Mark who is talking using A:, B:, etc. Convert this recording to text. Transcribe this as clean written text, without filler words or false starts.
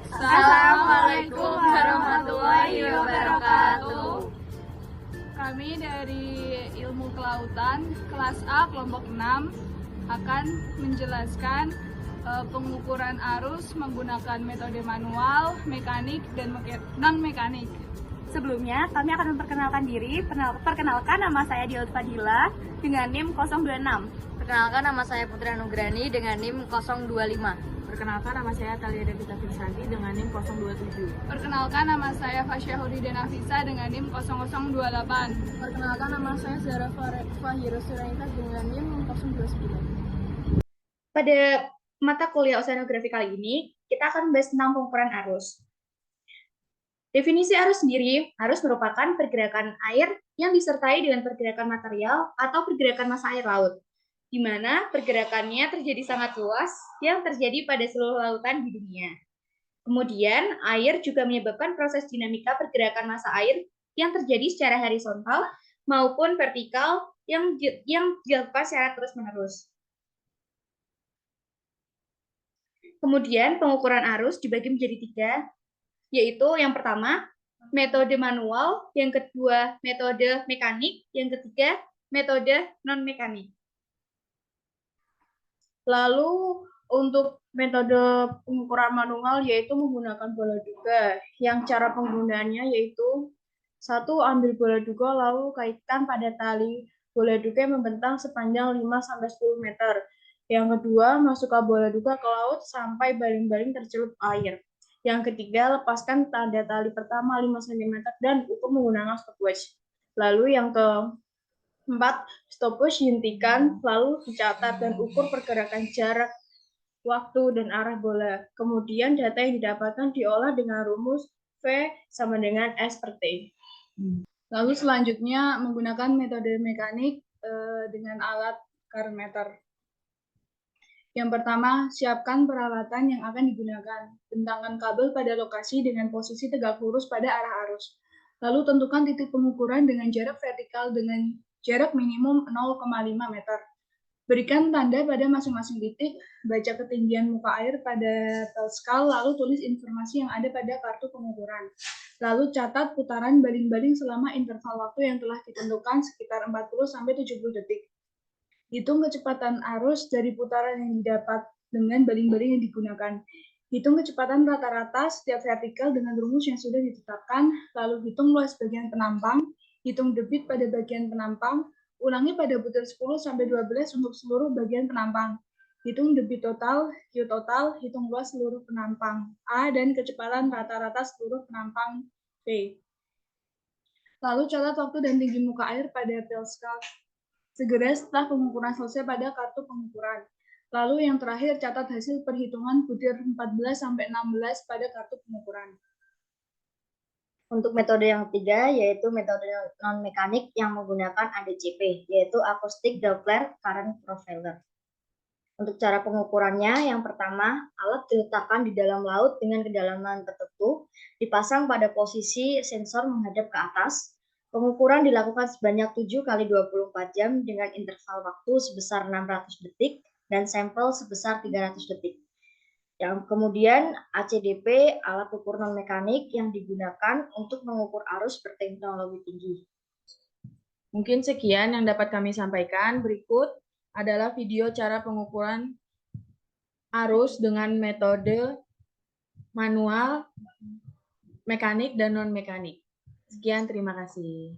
A: Assalamualaikum warahmatullahi wabarakatuh.
B: Kami dari Ilmu Kelautan kelas A kelompok 6 akan menjelaskan pengukuran arus menggunakan metode manual, mekanik, dan non-mekanik.
A: Sebelumnya, kami akan memperkenalkan diri. Perkenalkan, nama saya Diot Fadila dengan NIM 026.
C: Perkenalkan, nama saya Putri Anugrani dengan NIM 025.
D: Perkenalkan, nama saya Talia Devita Firsanti dengan NIM 027.
B: Perkenalkan, nama saya Fasya Hurida Nafisa dengan NIM 0028.
E: Perkenalkan, nama saya Zara Fahira Suraita dengan NIM 029.
F: Pada mata kuliah oceanografi kali ini, kita akan membahas tentang pengukuran arus. Definisi arus sendiri, arus merupakan pergerakan air yang disertai dengan pergerakan material atau pergerakan massa air laut, di mana pergerakannya terjadi sangat luas yang terjadi pada seluruh lautan di dunia. Kemudian, air juga menyebabkan proses dinamika pergerakan massa air yang terjadi secara horizontal maupun vertikal yang dilakukan secara terus-menerus. Kemudian, pengukuran arus dibagi menjadi 3, yaitu yang pertama, metode manual, yang kedua, metode mekanik, yang ketiga, metode non-mekanik. Lalu, untuk metode pengukuran manual yaitu menggunakan bola duga, yang cara penggunaannya yaitu 1. Ambil bola duga lalu kaitkan pada tali bola duga yang membentang sepanjang 5-10 meter. Yang kedua, masukkan bola duga ke laut sampai baling-baling tercelup air. Yang ketiga, lepaskan tanda tali pertama 5 cm dan ukur menggunakan stopwatch. Lalu yang keempat, stopwatch dihentikan, lalu dicatat dan ukur pergerakan jarak, waktu, dan arah bola. Kemudian data yang didapatkan diolah dengan rumus V sama dengan S per T.
B: Lalu selanjutnya menggunakan metode mekanik dengan alat current meter. Yang pertama, siapkan peralatan yang akan digunakan. Bentangkan kabel pada lokasi dengan posisi tegak lurus pada arah arus. Lalu tentukan titik pengukuran dengan jarak vertikal dengan jarak minimum 0,5 meter. Berikan tanda pada masing-masing titik, baca ketinggian muka air pada teleskal, lalu tulis informasi yang ada pada kartu pengukuran. Lalu catat putaran baling-baling selama interval waktu yang telah ditentukan sekitar 40-70 detik. Hitung kecepatan arus dari putaran yang didapat dengan baling-baling yang digunakan. Hitung kecepatan rata-rata setiap vertikal dengan rumus yang sudah ditetapkan, lalu hitung luas bagian penampang, hitung debit pada bagian penampang, ulangi pada butir 10-12 untuk seluruh bagian penampang. Hitung debit total, Q total, hitung luas seluruh penampang A, dan kecepatan rata-rata seluruh penampang P. Lalu catat waktu dan tinggi muka air pada teleskal segera setelah pengukuran selesai pada kartu pengukuran. Lalu yang terakhir, catat hasil perhitungan butir 14-16 pada kartu pengukuran.
C: Untuk metode yang ketiga, yaitu metode non-mekanik yang menggunakan ADCP, yaitu Acoustic Doppler Current Profiler. Untuk cara pengukurannya, yang pertama, alat diletakkan di dalam laut dengan kedalaman tertentu, dipasang pada posisi sensor menghadap ke atas. Pengukuran dilakukan sebanyak 7 kali 24 jam dengan interval waktu sebesar 600 detik dan sampel sebesar 300 detik. Yang kemudian ACDP, alat ukur non-mekanik yang digunakan untuk mengukur arus berteknologi tinggi.
D: Mungkin sekian yang dapat kami sampaikan. Berikut adalah video cara pengukuran arus dengan metode manual, mekanik, dan non-mekanik. Sekian, terima kasih.